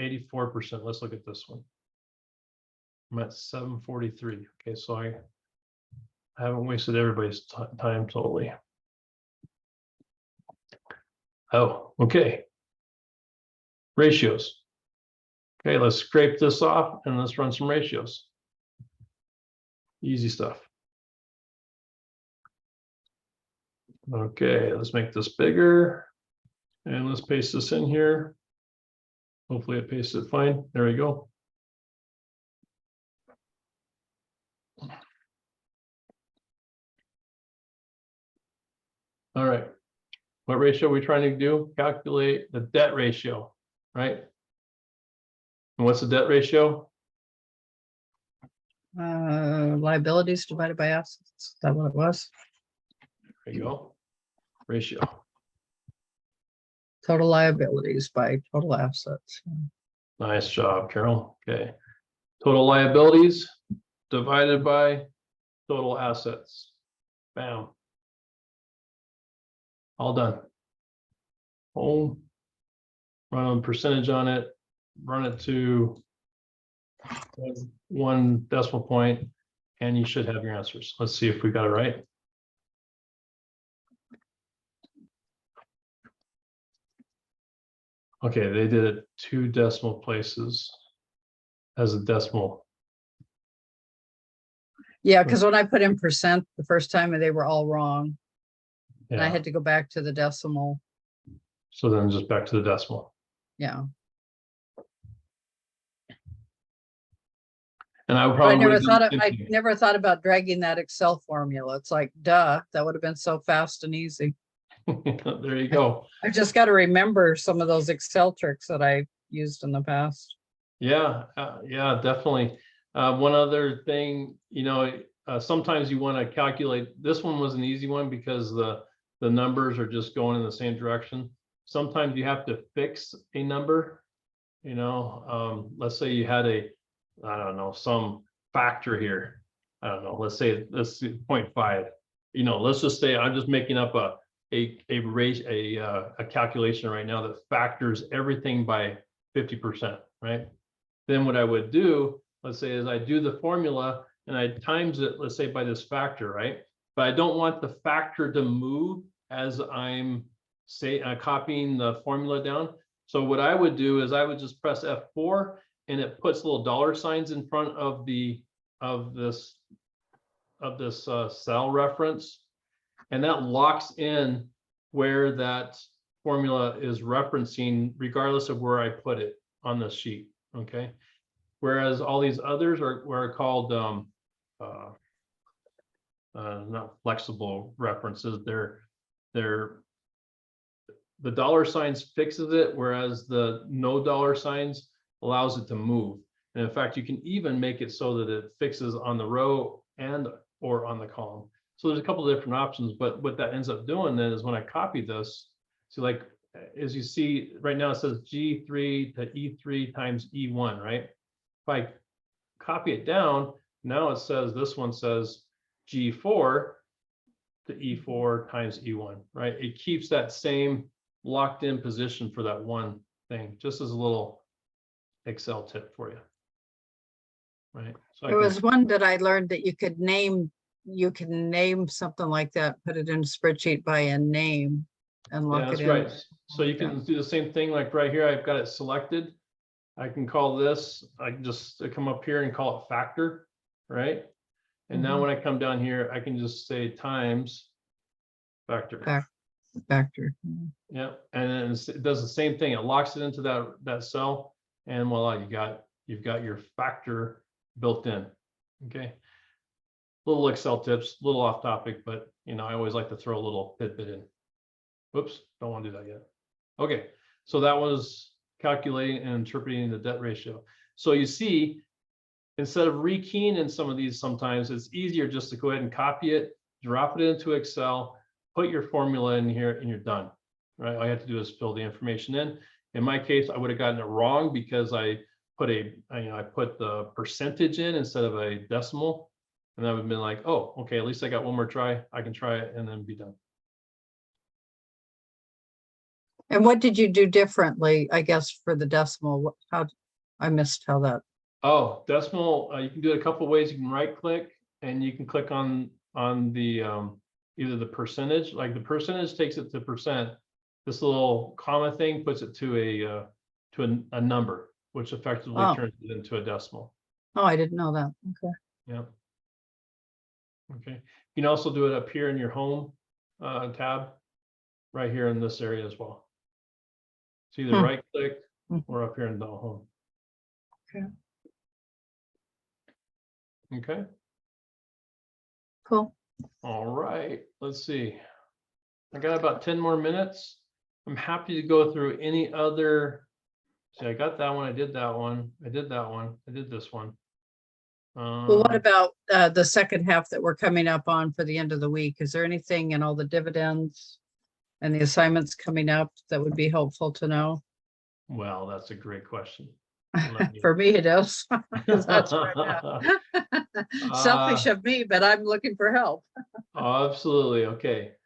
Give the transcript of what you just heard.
84%. Let's look at this one. I'm at 743. Okay, so I haven't wasted everybody's time totally. Oh, okay. Ratios. Okay, let's scrape this off and let's run some ratios. Easy stuff. Okay, let's make this bigger and let's paste this in here. Hopefully it pastes it fine. There we go. All right. What ratio are we trying to do? Calculate the debt ratio, right? And what's the debt ratio? Liabilities divided by assets. Is that what it was? There you go. Ratio. Total liabilities by total assets. Nice job, Carol. Okay. Total liabilities divided by total assets. Bam. All done. Home. Run a percentage on it. Run it to 1 decimal point, and you should have your answers. Let's see if we got it right. Okay, they did it 2 decimal places as a decimal. Yeah, because when I put in percent the first time, they were all wrong. And I Yeah. had to go back to the decimal. So then just back to the decimal. Yeah. And I would But I probably never thought about dragging that Excel formula. It's like, duh, that would have been so fast and easy. there you go. I just got to remember some of those Excel tricks that I used in the past. Yeah, yeah, definitely. One other thing, sometimes you want to calculate. This one was an easy one because the numbers are just going in the same direction. Sometimes you have to fix a number. Let's say you had I don't know, some factor here. I don't know. Let's say 0.5. Let's just say I'm just making up a calculation right now that factors everything by 50%, right? Then what I would do, let's say, is I do the formula and I times it, let's say, by this factor, right? But I don't want the factor to move as I'm copying the formula down. So what I would do is I would just press F4 and it puts little dollar signs in front of this cell reference, and that locks in where that formula is referencing, regardless of where I put it on the sheet. Okay. Whereas all these others are called not flexible references. The dollar signs fixes it, whereas the no dollar signs allows it to move. And in fact, you can even make it so that it fixes on the row and or on the column. So there's a couple of different options, but what that ends up doing then is when I copy this, so like, as you see right now, it says G3 to E3 times E1, right? If I copy it down, now it says, this one says G4 to E4 times E1, right? It keeps that same locked in position for that one thing, just as a little Excel tip for you, right? So There was one that I learned that you can name something like that, put it in a spreadsheet by a name and lock it in. That's right. So you can do the same thing, like right here, I've got it selected. I can call this, I can just come up here and call it factor, right? And now when I come down here, I can just say times factor. Factor. Yeah, and then it does the same thing. It locks it into that cell, and voila, you've got your factor built in. Okay. Little Excel tips, a little off topic, but I always like to throw a little tidbit in. Whoops, don't want to do that yet. Okay, so that was calculating and interpreting the debt ratio. So you see, instead of rekeying in some of these, sometimes it's easier just to go ahead and copy it, drop it into Excel, put your formula in here, and you're done, right? All you have to do is fill the information in. In my case, I would have gotten it wrong because I put the percentage in instead of a decimal, and that would have been like, oh, okay, at least I got one more try. I can try it and then be done. And what did you do differently, I guess, for the decimal? How, I missed how that, Oh, decimal, you can do it a couple ways. You can right click and you can click on the either the percentage, like the percentage takes it to percent. This little comma thing puts it to a number, which effectively Oh. turns it into a decimal. oh, I didn't know that. Okay. Yeah. Okay. You can also do it up here in your home tab, right here in this area as well. So either Hmm. right click Mhm. or up here in the home. Okay. Okay. Cool. All right. Let's see. I got about 10 more minutes. I'm happy to go through any other. See, I got that one. I did that one. I did that one. I did this one. Well, what about the second half that we're coming up on for the end of the week? Is there anything in all the dividends and the assignments coming up that would be helpful to know? Well, that's a great question. Let me- For me, it is. 'Cause that's where I'm at. Selfish of me, but I'm looking for help. Absolutely. Okay.